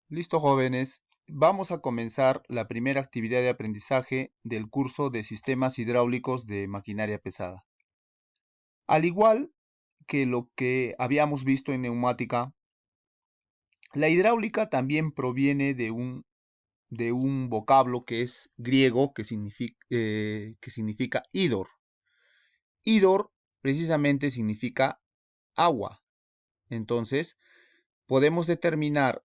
Listo, jóvenes. Vamos a comenzar la primera actividad de aprendizaje del curso de sistemas hidráulicos de maquinaria pesada. Al igual que lo que habíamos visto en neumática, la hidráulica también proviene de un vocablo que es griego que significa hidor. Hidor precisamente significa agua. Entonces, podemos determinar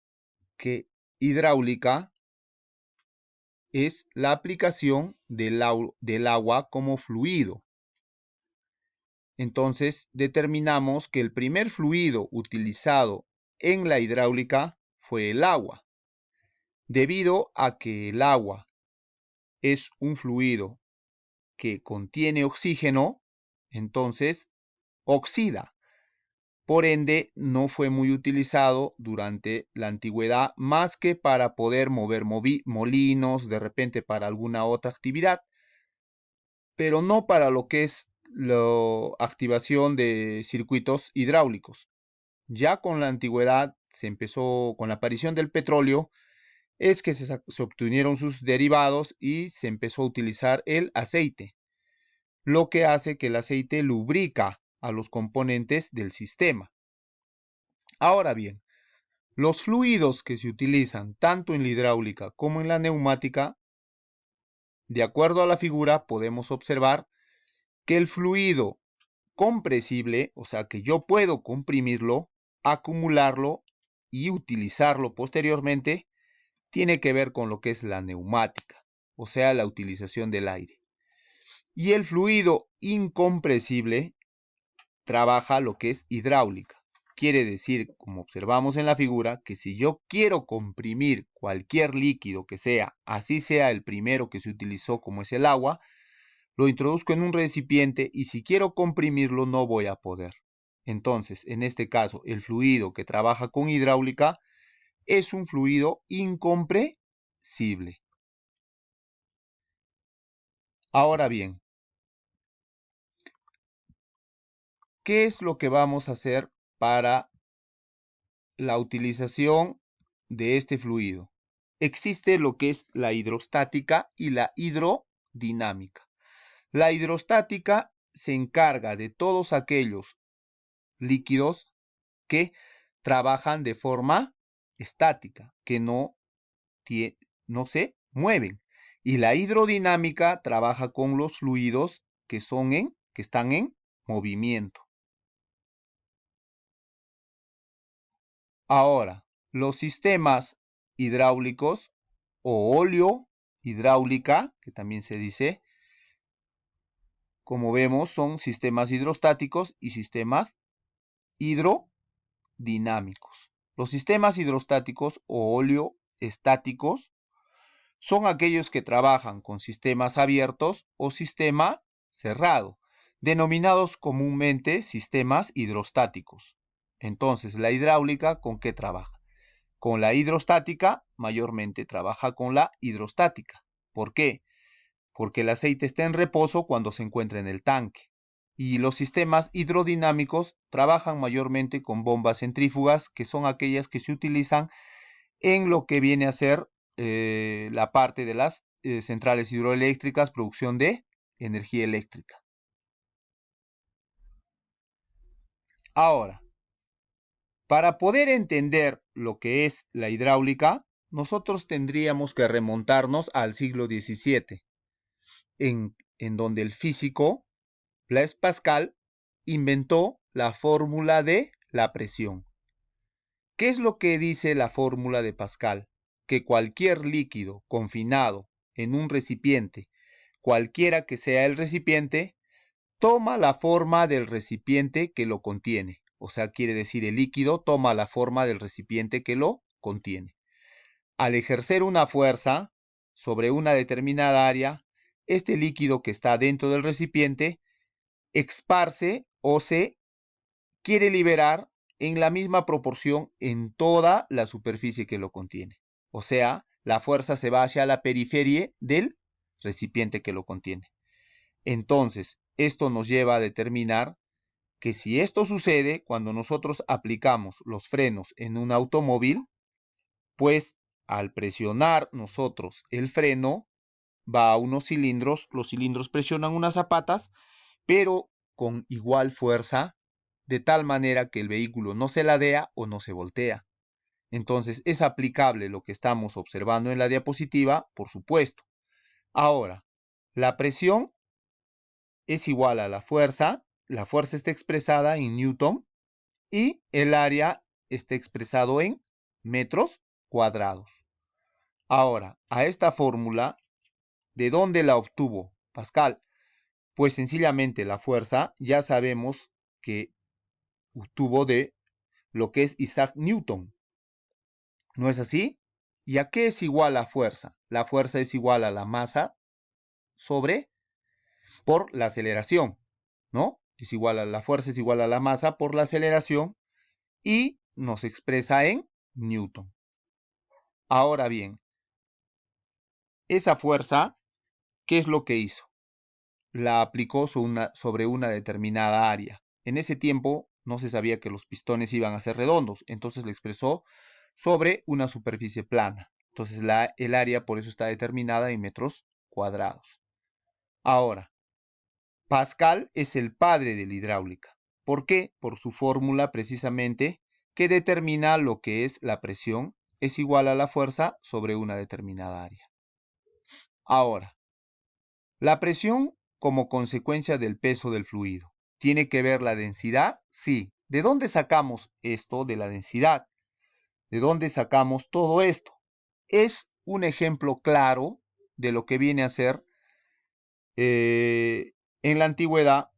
que hidráulica es la aplicación del agua como fluido. Entonces determinamos que el primer fluido utilizado en la hidráulica fue el agua, debido a que el agua es un fluido que contiene oxígeno, entonces oxida. Por ende, no fue muy utilizado durante la antigüedad más que para poder mover molinos, de repente para alguna otra actividad, pero no para lo que es la activación de circuitos hidráulicos. Ya con la antigüedad se empezó, con la aparición del petróleo, es que se obtuvieron sus derivados y se empezó a utilizar el aceite, lo que hace que el aceite lubrica a los componentes del sistema. Ahora bien, los fluidos que se utilizan tanto en la hidráulica como en la neumática, de acuerdo a la figura, podemos observar que el fluido compresible, o sea que yo puedo comprimirlo, acumularlo y utilizarlo posteriormente, tiene que ver con lo que es la neumática, o sea, la utilización del aire. Y el fluido incompresible trabaja lo que es hidráulica. Quiere decir, como observamos en la figura, que si yo quiero comprimir cualquier líquido que sea, así sea el primero que se utilizó como es el agua, lo introduzco en un recipiente y si quiero comprimirlo no voy a poder. Entonces, en este caso, el fluido que trabaja con hidráulica es un fluido incompresible. Ahora bien, ¿qué es lo que vamos a hacer para la utilización de este fluido? Existe lo que es la hidrostática y la hidrodinámica. La hidrostática se encarga de todos aquellos líquidos que trabajan de forma estática, que no se mueven. Y la hidrodinámica trabaja con los fluidos que están en movimiento. Ahora, los sistemas hidráulicos o óleo hidráulica, que también se dice, como vemos, son sistemas hidrostáticos y sistemas hidrodinámicos. Los sistemas hidrostáticos o oleoestáticos son aquellos que trabajan con sistemas abiertos o sistema cerrado, denominados comúnmente sistemas hidrostáticos. Entonces, la hidráulica, ¿con qué trabaja? Con la hidrostática, mayormente trabaja con la hidrostática. ¿Por qué? Porque el aceite está en reposo cuando se encuentra en el tanque. Y los sistemas hidrodinámicos trabajan mayormente con bombas centrífugas, que son aquellas que se utilizan en lo que viene a ser la parte de las centrales hidroeléctricas, producción de energía eléctrica. Ahora, para poder entender lo que es la hidráulica, nosotros tendríamos que remontarnos al siglo XVII, en donde el físico Blaise Pascal inventó la fórmula de la presión. ¿Qué es lo que dice la fórmula de Pascal? Que cualquier líquido confinado en un recipiente, cualquiera que sea el recipiente, toma la forma del recipiente que lo contiene. O sea, quiere decir el líquido toma la forma del recipiente que lo contiene. Al ejercer una fuerza sobre una determinada área, este líquido que está dentro del recipiente esparce o se quiere liberar en la misma proporción en toda la superficie que lo contiene. O sea, la fuerza se va hacia la periferia del recipiente que lo contiene. Entonces, esto nos lleva a determinar que si esto sucede cuando nosotros aplicamos los frenos en un automóvil, pues al presionar nosotros el freno, va a unos cilindros, los cilindros presionan unas zapatas, pero con igual fuerza, de tal manera que el vehículo no se ladea o no se voltea. Entonces, ¿es aplicable lo que estamos observando en la diapositiva? Por supuesto. Ahora, la presión es igual a la fuerza está expresada en Newton y el área está expresado en metros cuadrados. Ahora, a esta fórmula, ¿de dónde la obtuvo Pascal? Pues sencillamente la fuerza ya sabemos que obtuvo de lo que es Isaac Newton. ¿No es así? ¿Y a qué es igual la fuerza? La fuerza es igual a la masa por la aceleración, ¿no? La fuerza es igual a la masa por la aceleración y nos expresa en Newton. Ahora bien, esa fuerza, ¿qué es lo que hizo? La aplicó sobre una determinada área. En ese tiempo no se sabía que los pistones iban a ser redondos, entonces la expresó sobre una superficie plana. Entonces el área por eso está determinada en metros cuadrados. Ahora, Pascal es el padre de la hidráulica. ¿Por qué? Por su fórmula precisamente que determina lo que es la presión es igual a la fuerza sobre una determinada área. Ahora, la presión como consecuencia del peso del fluido. ¿Tiene que ver la densidad? Sí. ¿De dónde sacamos esto de la densidad? ¿De dónde sacamos todo esto? Es un ejemplo claro de lo que viene a ser en la antigüedad,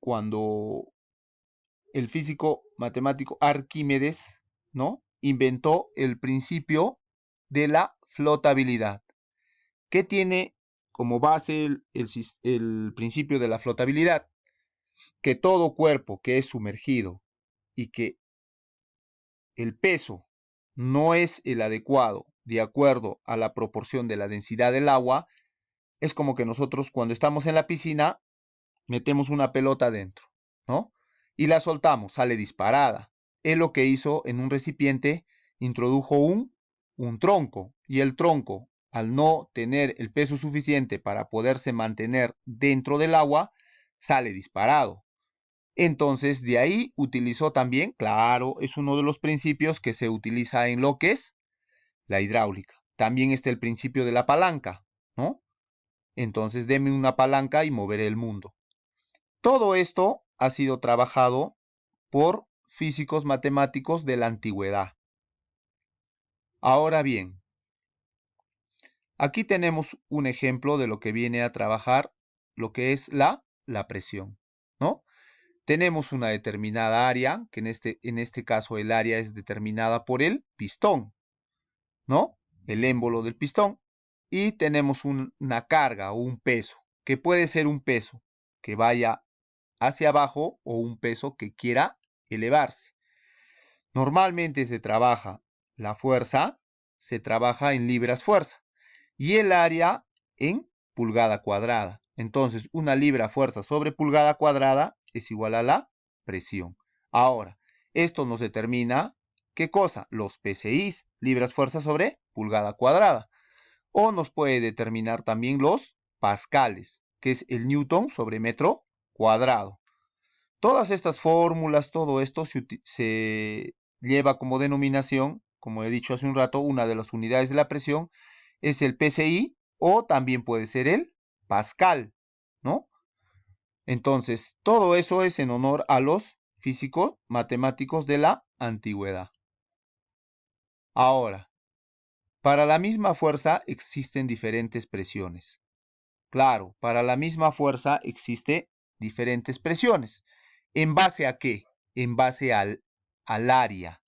cuando el físico matemático Arquímedes, ¿no?, inventó el principio de la flotabilidad. ¿Qué tiene como base el principio de la flotabilidad? Que todo cuerpo que es sumergido y que el peso no es el adecuado de acuerdo a la proporción de la densidad del agua, es como que nosotros cuando estamos en la piscina metemos una pelota dentro, ¿no? Y la soltamos, sale disparada. Él lo que hizo en un recipiente, introdujo un tronco, y el tronco, al no tener el peso suficiente para poderse mantener dentro del agua, sale disparado. Entonces, de ahí utilizó también, claro, es uno de los principios que se utiliza en lo que es la hidráulica. También está el principio de la palanca, ¿no? Entonces, deme una palanca y moveré el mundo. Todo esto ha sido trabajado por físicos matemáticos de la antigüedad. Ahora bien, aquí tenemos un ejemplo de lo que viene a trabajar lo que es la presión, ¿no? Tenemos una determinada área, que en este caso el área es determinada por el pistón, ¿no? El émbolo del pistón. Y tenemos una carga o un peso, que puede ser un peso que vaya hacia abajo o un peso que quiera elevarse. Normalmente se trabaja la fuerza, se trabaja en libras fuerza y el área en pulgada cuadrada. Entonces, una libra fuerza sobre pulgada cuadrada es igual a la presión. Ahora, esto nos determina, ¿qué cosa? Los PSI, libras fuerza sobre pulgada cuadrada. O nos puede determinar también los pascales, que es el newton sobre metro cuadrado. Todas estas fórmulas, todo esto se lleva como denominación, como he dicho hace un rato, una de las unidades de la presión es el PSI o también puede ser el Pascal, ¿no? Entonces, todo eso es en honor a los físicos matemáticos de la antigüedad. Ahora, para la misma fuerza existen diferentes presiones. Claro, para la misma fuerza existen diferentes presiones. ¿En base a qué? En base al área.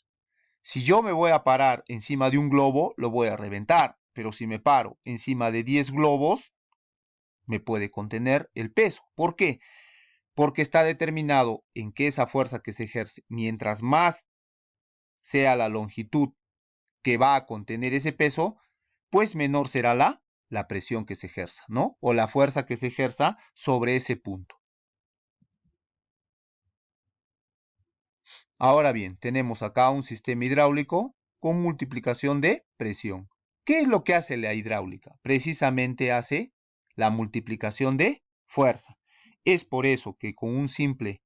Si yo me voy a parar encima de un globo, lo voy a reventar. Pero si me paro encima de 10 globos, me puede contener el peso. ¿Por qué? Porque está determinado en que esa fuerza que se ejerce, mientras más sea la longitud que va a contener ese peso, pues menor será la presión que se ejerza, ¿no? O la fuerza que se ejerza sobre ese punto. Ahora bien, tenemos acá un sistema hidráulico con multiplicación de presión. ¿Qué es lo que hace la hidráulica? Precisamente hace la multiplicación de fuerza. Es por eso que con un simple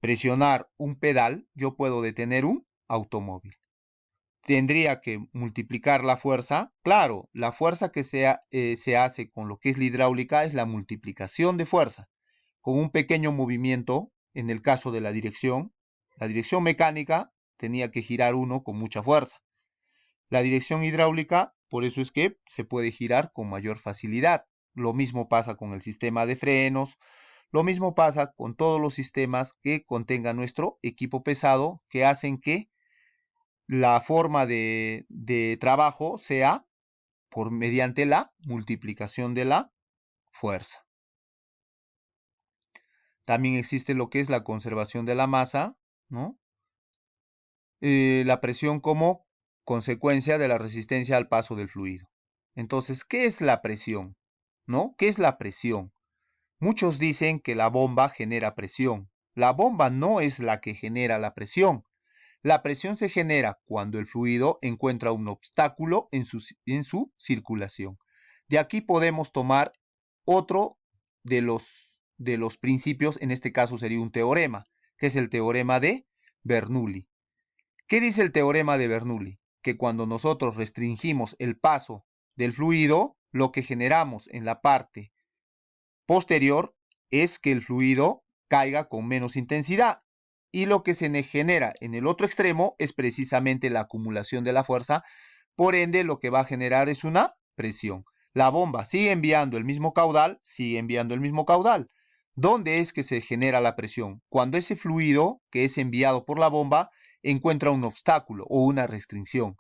presionar un pedal, yo puedo detener un automóvil. Tendría que multiplicar la fuerza. Claro, la fuerza que se hace con lo que es la hidráulica es la multiplicación de fuerza. Con un pequeño movimiento, en el caso de la dirección mecánica tenía que girar uno con mucha fuerza. La dirección hidráulica, por eso es que se puede girar con mayor facilidad. Lo mismo pasa con el sistema de frenos, lo mismo pasa con todos los sistemas que contenga nuestro equipo pesado, que hacen que la forma de trabajo sea mediante la multiplicación de la fuerza. También existe lo que es la conservación de la masa, ¿no? La presión como consecuencia de la resistencia al paso del fluido. Entonces, ¿qué es la presión? ¿No? ¿Qué es la presión? Muchos dicen que la bomba genera presión. La bomba no es la que genera la presión. La presión se genera cuando el fluido encuentra un obstáculo en su circulación. De aquí podemos tomar otro de los principios, en este caso sería un teorema, que es el teorema de Bernoulli. ¿Qué dice el teorema de Bernoulli? Que cuando nosotros restringimos el paso del fluido, lo que generamos en la parte posterior es que el fluido caiga con menos intensidad. Y lo que se genera en el otro extremo es precisamente la acumulación de la fuerza. Por ende, lo que va a generar es una presión. La bomba sigue enviando el mismo caudal, ¿Dónde es que se genera la presión? Cuando ese fluido que es enviado por la bomba encuentra un obstáculo o una restricción.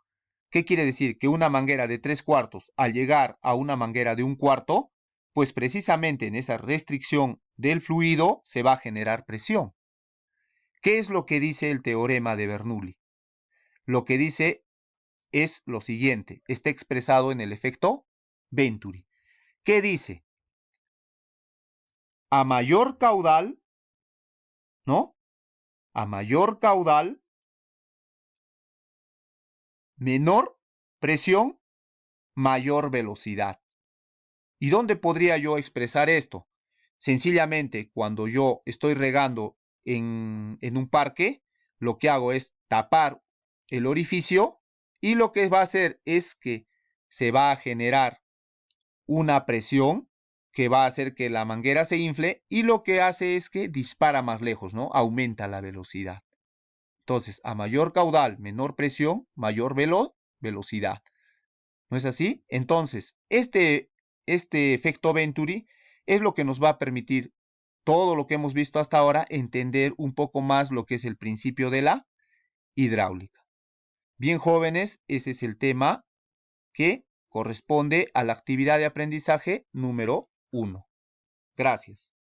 ¿Qué quiere decir? Que una manguera de 3/4 al llegar a una manguera de 1/4, pues precisamente en esa restricción del fluido se va a generar presión. ¿Qué es lo que dice el teorema de Bernoulli? Lo que dice es lo siguiente, está expresado en el efecto Venturi. ¿Qué dice? A mayor caudal, ¿no? A mayor caudal, menor presión, mayor velocidad. ¿Y dónde podría yo expresar esto? Sencillamente, cuando yo estoy regando en un parque, lo que hago es tapar el orificio y lo que va a hacer es que se va a generar una presión que va a hacer que la manguera se infle y lo que hace es que dispara más lejos, ¿no? Aumenta la velocidad. Entonces, a mayor caudal, menor presión, mayor velocidad. ¿No es así? Entonces, este efecto Venturi es lo que nos va a permitir todo lo que hemos visto hasta ahora, entender un poco más lo que es el principio de la hidráulica. Bien, jóvenes, ese es el tema que corresponde a la actividad de aprendizaje número 1. Gracias.